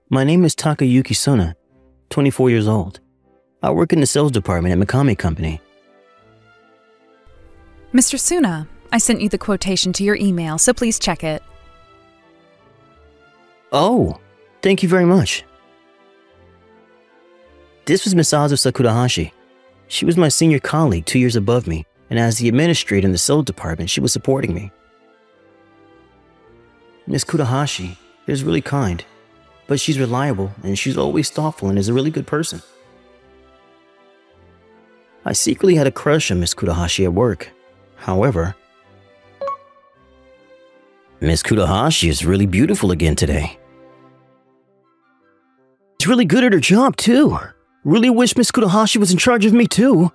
My name is Takayuki Suna, 24 years old. I work in the sales department at Mikami Company. Mr. Suna, I sent you the quotation to your email, so please check it. Oh, thank you very much. This was Misazu Sakurahashi. She was my senior colleague 2 years above me, and as the administrator in the sales department, she was supporting me. Miss Kurahashi is really kind, but she's reliable and she's always thoughtful and is a really good person. I secretly had a crush on Miss Kurahashi at work. However, Miss Kurahashi is really beautiful again today. She's really good at her job too. Really wish Miss Kurahashi was in charge of me too.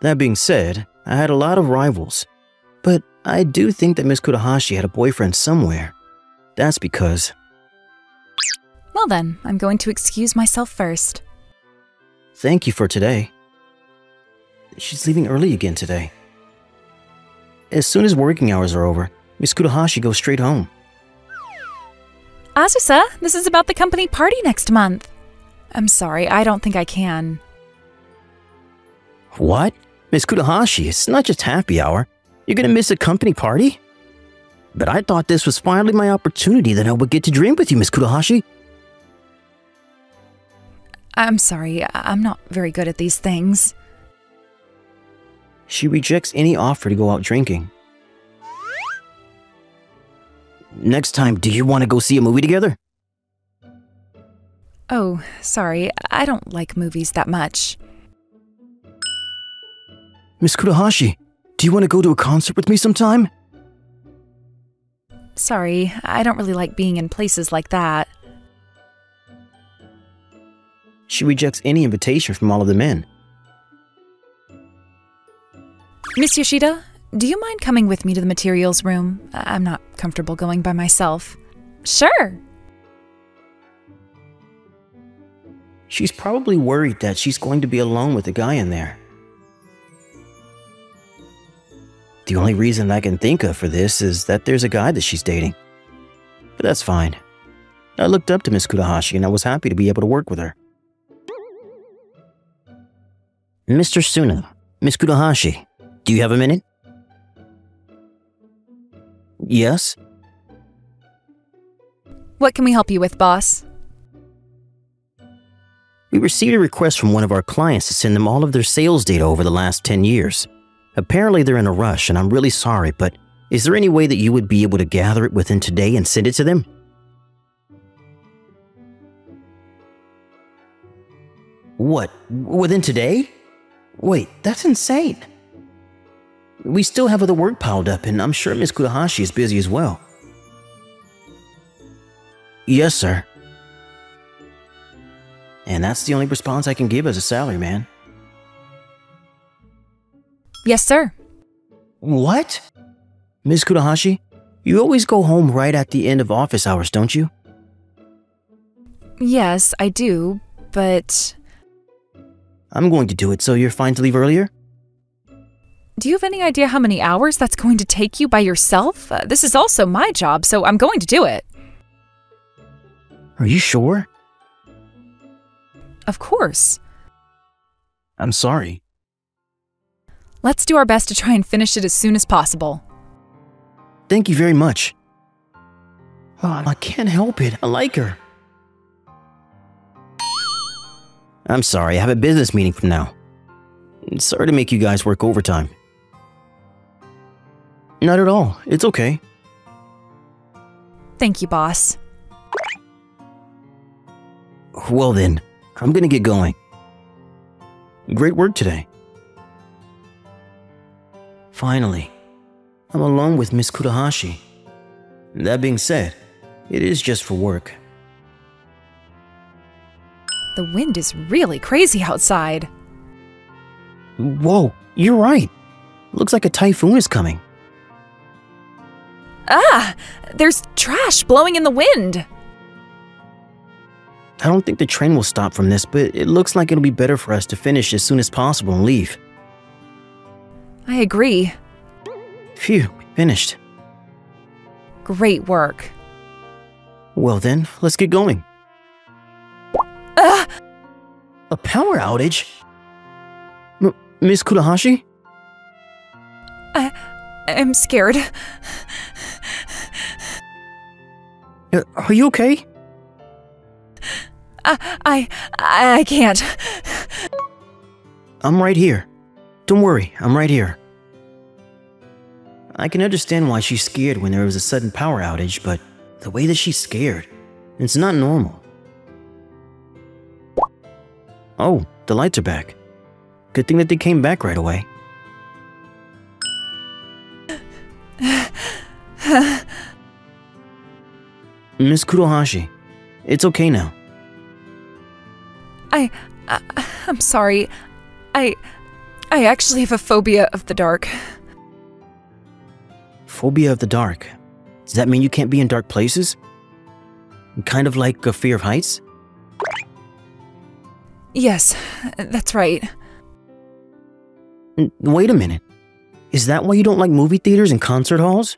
That being said, I had a lot of rivals, but I do think that Miss Kurahashi had a boyfriend somewhere. That's because... Well then, I'm going to excuse myself first. Thank you for today. She's leaving early again today. As soon as working hours are over, Miss Kurahashi goes straight home. Azusa, this is about the company party next month. I'm sorry, I don't think I can. What? Miss Kurahashi, it's not just happy hour. You're gonna miss a company party? But I thought this was finally my opportunity that I would get to drink with you, Miss Kurahashi. I'm sorry, I'm not very good at these things. She rejects any offer to go out drinking. Next time, do you want to go see a movie together? Oh, sorry, I don't like movies that much. Miss Kurahashi, do you want to go to a concert with me sometime? Sorry, I don't really like being in places like that. She rejects any invitation from all of the men. Miss Yoshida, do you mind coming with me to the materials room? I'm not comfortable going by myself. Sure! She's probably worried that she's going to be alone with a guy in there. The only reason I can think of for this is that there's a guy that she's dating. But that's fine. I looked up to Miss Kurahashi and I was happy to be able to work with her. Mr. Suna, Miss Kurahashi, do you have a minute? Yes? What can we help you with, boss? We received a request from one of our clients to send them all of their sales data over the last 10 years. Apparently they're in a rush and I'm really sorry, but is there any way that you would be able to gather it within today and send it to them? What? Within today? Wait, that's insane. We still have other work piled up and I'm sure Miss Kurahashi is busy as well. Yes, sir. And that's the only response I can give as a salary man. Yes, sir. What? Miss Kurahashi, you always go home right at the end of office hours, don't you? Yes, I do, but... I'm going to do it, so you're fine to leave earlier? Do you have any idea how many hours that's going to take you by yourself? This is also my job, so I'm going to do it. Are you sure? Of course. I'm sorry. Let's do our best to try and finish it as soon as possible. Thank you very much. Oh, I can't help it. I like her. I'm sorry, I have a business meeting from now. Sorry to make you guys work overtime. Not at all. It's okay. Thank you, boss. Well then, I'm gonna get going. Great work today. Finally, I'm alone with Miss Kurahashi. That being said, it is just for work. The wind is really crazy outside. Whoa, you're right. Looks like a typhoon is coming. Ah! There's trash blowing in the wind! I don't think the train will stop from this, but it looks like it'll be better for us to finish as soon as possible and leave. I agree. Phew, finished. Great work. Well then, let's get going. A power outage? Miss Kudahashi? I'm scared. Are you okay? I can't. I'm right here. Don't worry, I'm right here. I can understand why she's scared when there was a sudden power outage, but the way that she's scared, it's not normal. Oh, the lights are back. Good thing that they came back right away. Miss Kudohashi, it's okay now. I'm sorry. I actually have a phobia of the dark. Phobia of the dark. Does that mean you can't be in dark places? Kind of like a fear of heights? Yes, that's right. Wait a minute. Is that why you don't like movie theaters and concert halls?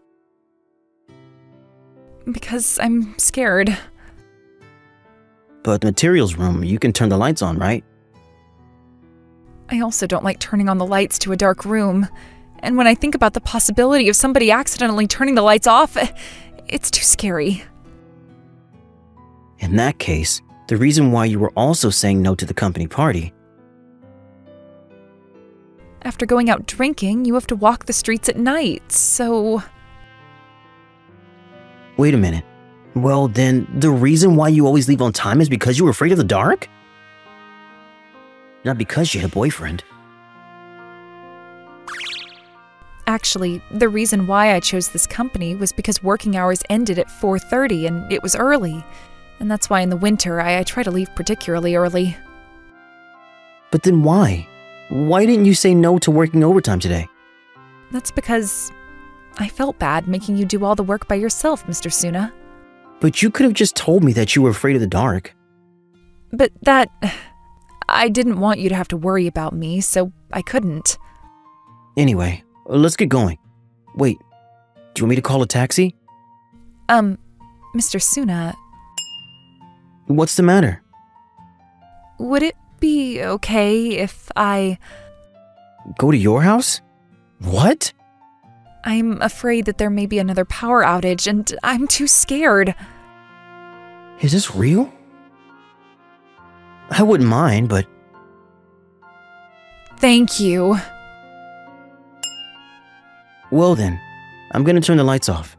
Because I'm scared. But the materials room, you can turn the lights on, right? I also don't like turning on the lights to a dark room. And when I think about the possibility of somebody accidentally turning the lights off, it's too scary. In that case, the reason why you were also saying no to the company party. After going out drinking, you have to walk the streets at night, so... Wait a minute. Well, then, the reason why you always leave on time is because you were afraid of the dark? Not because you had a boyfriend. Actually, the reason why I chose this company was because working hours ended at 4:30 and it was early. And that's why in the winter I try to leave particularly early. But then why? Why didn't you say no to working overtime today? That's because I felt bad making you do all the work by yourself, Mr. Suna. But you could have just told me that you were afraid of the dark. But that... I didn't want you to have to worry about me, so I couldn't. Anyway, let's get going. Wait, do you want me to call a taxi? Mr. Suna... What's the matter? Would it be okay if I... Go to your house? What? I'm afraid that there may be another power outage, and I'm too scared. Is this real? I wouldn't mind, but... Thank you. Well then, I'm gonna turn the lights off.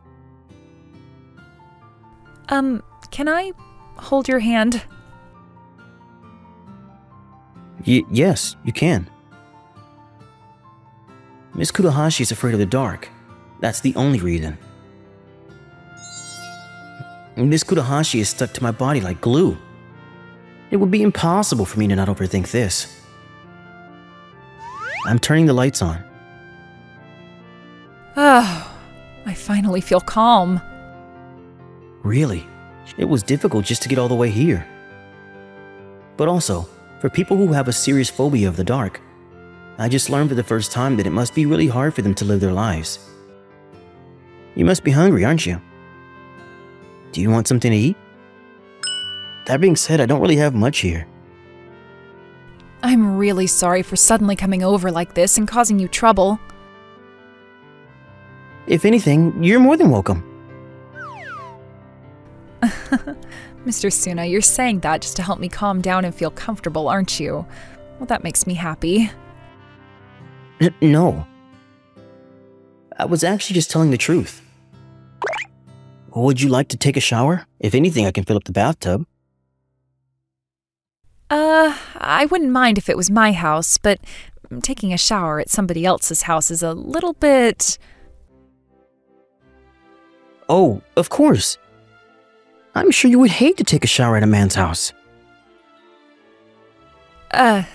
Can I hold your hand? Yes, you can. Miss Kudahashi is afraid of the dark. That's the only reason. Miss Kudahashi is stuck to my body like glue. It would be impossible for me to not overthink this. I'm turning the lights on. Oh, I finally feel calm. Really, it was difficult just to get all the way here. But also, for people who have a serious phobia of the dark, I just learned for the first time that it must be really hard for them to live their lives. You must be hungry, aren't you? Do you want something to eat? That being said, I don't really have much here. I'm really sorry for suddenly coming over like this and causing you trouble. If anything, you're more than welcome. Mr. Suna, you're saying that just to help me calm down and feel comfortable, aren't you? Well, that makes me happy. No. I was actually just telling the truth. Would you like to take a shower? If anything, I can fill up the bathtub. I wouldn't mind if it was my house, but taking a shower at somebody else's house is a little bit... Oh, of course. I'm sure you would hate to take a shower at a man's house. I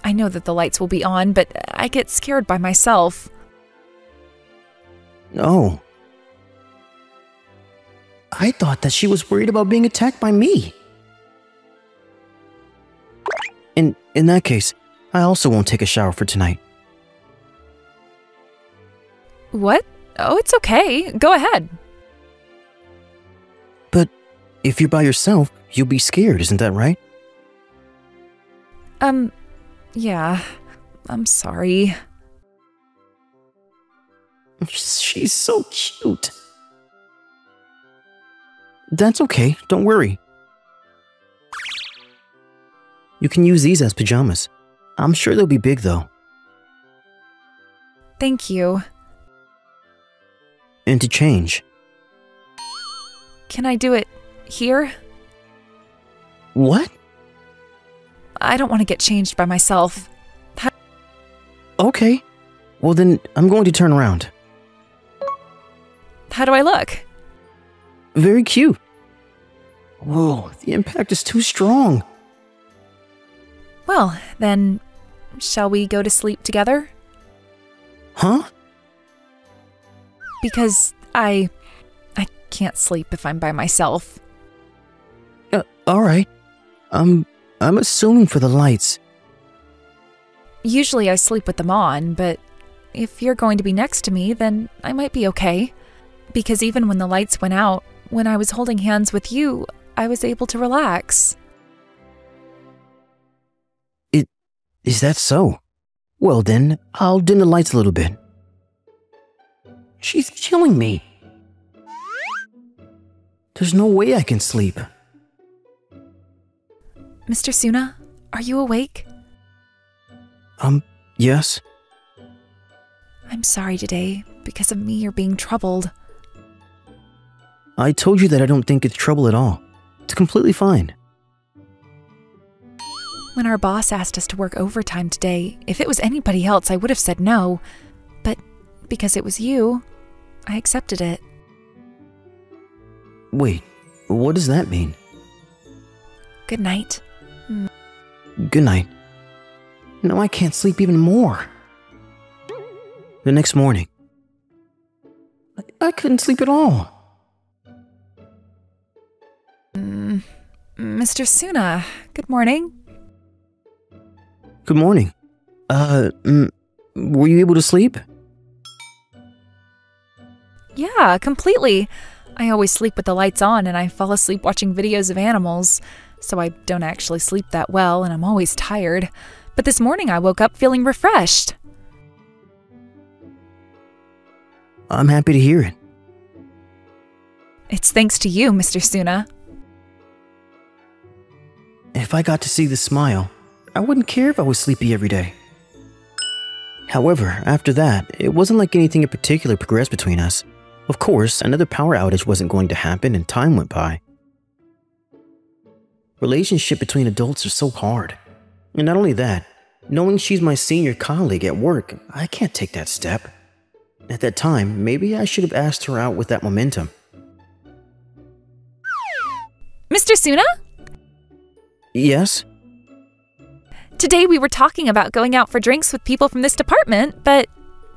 know that the lights will be on, but I get scared by myself. Oh. I thought that she was worried about being attacked by me. In that case, I also won't take a shower for tonight. What? Oh, it's okay. Go ahead. But if you're by yourself, you'll be scared, isn't that right? Yeah. I'm sorry. She's so cute. That's okay, don't worry. You can use these as pajamas. I'm sure they'll be big though. Thank you. And to change. Can I do it here? What? I don't want to get changed by myself. Okay. Well then, I'm going to turn around. How do I look? Very cute. Whoa, the impact is too strong. Well, then, shall we go to sleep together? Huh? Because I can't sleep if I'm by myself. Alright. I'm assuming for the lights. Usually I sleep with them on, but if you're going to be next to me, then I might be okay. Because even when the lights went out, when I was holding hands with you, I was able to relax. Is that so? Well then, I'll dim the lights a little bit. She's killing me. There's no way I can sleep. Mr. Suna, are you awake? Yes? I'm sorry today. Because of me, you're being troubled. I told you that I don't think it's trouble at all. It's completely fine. When our boss asked us to work overtime today, if it was anybody else, I would have said no. But because it was you, I accepted it. Wait, what does that mean? Good night. Good night. Now I can't sleep even more. The next morning, I couldn't sleep at all. Mr. Suna, good morning. Good morning. Were you able to sleep? Yeah, completely. I always sleep with the lights on and I fall asleep watching videos of animals, so I don't actually sleep that well and I'm always tired. But this morning I woke up feeling refreshed. I'm happy to hear it. It's thanks to you, Mr. Suna. If I got to see the smile, I wouldn't care if I was sleepy every day. However, after that, it wasn't like anything in particular progressed between us. Of course, another power outage wasn't going to happen and time went by. Relationship between adults are so hard. And not only that, knowing she's my senior colleague at work, I can't take that step. At that time, maybe I should have asked her out with that momentum. Mr. Suna? Yes? Today we were talking about going out for drinks with people from this department, but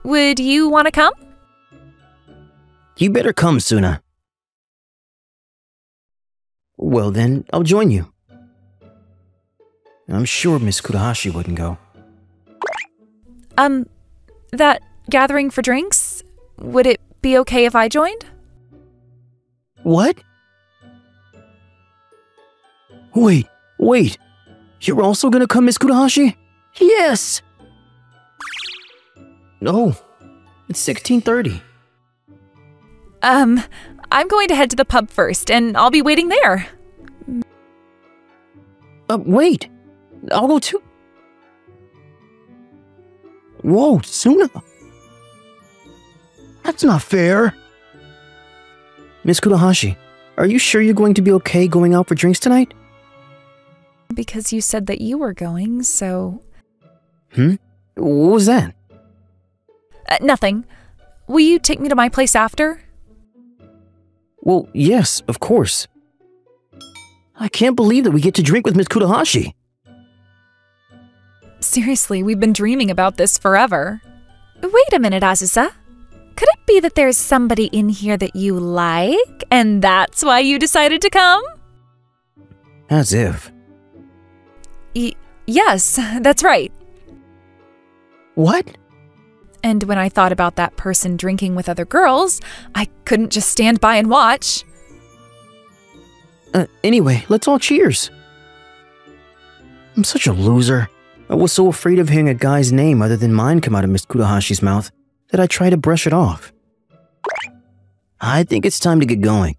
would you want to come? You better come, Suna. Well then, I'll join you. I'm sure Miss Kurahashi wouldn't go. That gathering for drinks? Would it be okay if I joined? What? Wait. You're also gonna come, Miss Kurahashi? Yes! No, it's 16:30. I'm going to head to the pub first, and I'll be waiting there. Wait. I'll go too. Whoa, Suna. That's not fair. Miss Kurahashi, are you sure you're going to be okay going out for drinks tonight? Because you said that you were going, so... What was that? Nothing. Will you take me to my place after? Well, yes, of course. I can't believe that we get to drink with Miss Kurahashi. Seriously, we've been dreaming about this forever. Wait a minute, Azusa. Could it be that there's somebody in here that you like, and that's why you decided to come? As if. Yes, that's right. What? And when I thought about that person drinking with other girls, I couldn't just stand by and watch. Anyway, let's all cheers. I'm such a loser. I was so afraid of hearing a guy's name other than mine come out of Miss Kudahashi's mouth that I tried to brush it off. I think it's time to get going.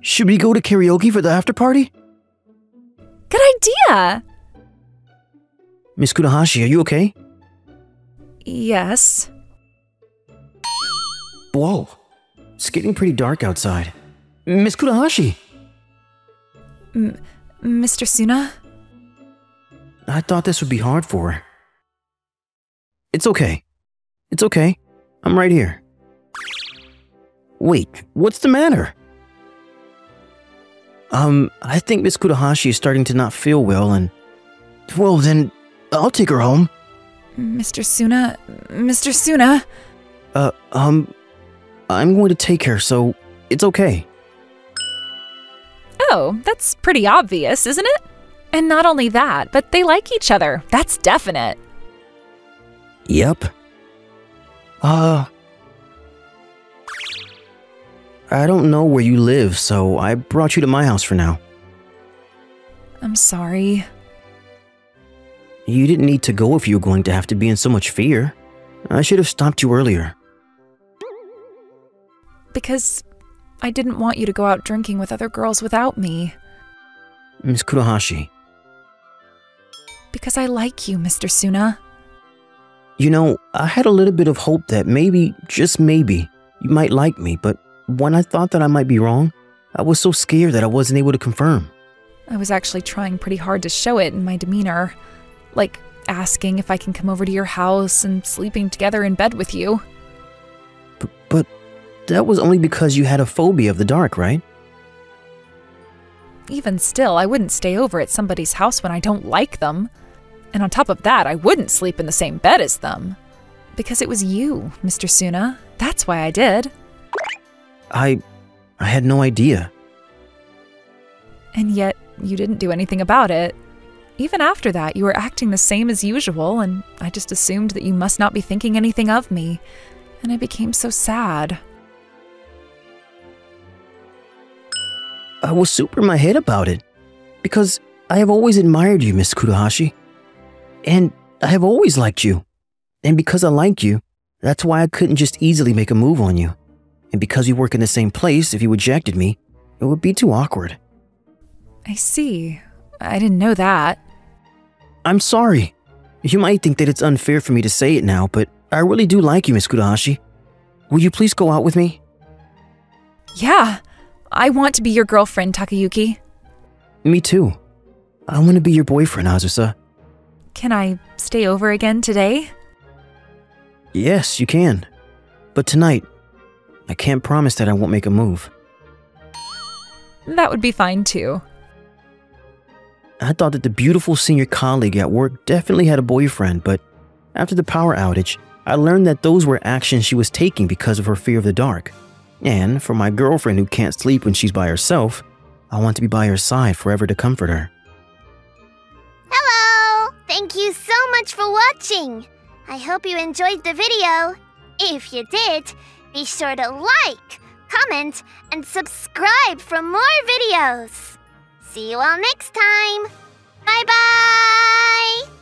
Should we go to karaoke for the after party? Good idea! Miss Kudahashi, are you okay? Yes. Whoa, it's getting pretty dark outside. Miss Kudahashi! Mr. Suna? I thought this would be hard for her. It's okay. It's okay. I'm right here. Wait, what's the matter? I think Miss Kudahashi is starting to not feel well and... Well then, I'll take her home. Mr. Suna? Mr. Suna? I'm going to take her, so it's okay. Oh, that's pretty obvious, isn't it? And not only that, but they like each other. That's definite. Yep. I don't know where you live, so I brought you to my house for now. I'm sorry. You didn't need to go if you were going to have to be in so much fear. I should have stopped you earlier. Because I didn't want you to go out drinking with other girls without me. Miss Kudahashi. Because I like you, Mr. Suna. You know, I had a little bit of hope that maybe, just maybe, you might like me, but when I thought that I might be wrong, I was so scared that I wasn't able to confirm. I was actually trying pretty hard to show it in my demeanor. Like asking if I can come over to your house and sleeping together in bed with you. But that was only because you had a phobia of the dark, right? Even still, I wouldn't stay over at somebody's house when I don't like them. And on top of that, I wouldn't sleep in the same bed as them. Because it was you, Mr. Suna. That's why I did. I had no idea. And yet, you didn't do anything about it. Even after that, you were acting the same as usual, and I just assumed that you must not be thinking anything of me. And I became so sad. I was super in my head about it. Because I have always admired you, Miss Kudahashi. And I have always liked you. And because I like you, that's why I couldn't just easily make a move on you. And because we work in the same place, if you rejected me, it would be too awkward. I see. I didn't know that. I'm sorry. You might think that it's unfair for me to say it now, but I really do like you, Miss Kudahashi. Will you please go out with me? Yeah. I want to be your girlfriend, Takayuki. Me too. I want to be your boyfriend, Azusa. Can I stay over again today? Yes, you can. But tonight, I can't promise that I won't make a move. That would be fine too. I thought that the beautiful senior colleague at work definitely had a boyfriend, but after the power outage, I learned that those were actions she was taking because of her fear of the dark. And for my girlfriend who can't sleep when she's by herself, I want to be by her side forever to comfort her. Hello! Thank you so much for watching! I hope you enjoyed the video. If you did, be sure to like, comment, and subscribe for more videos. See you all next time! Bye-bye!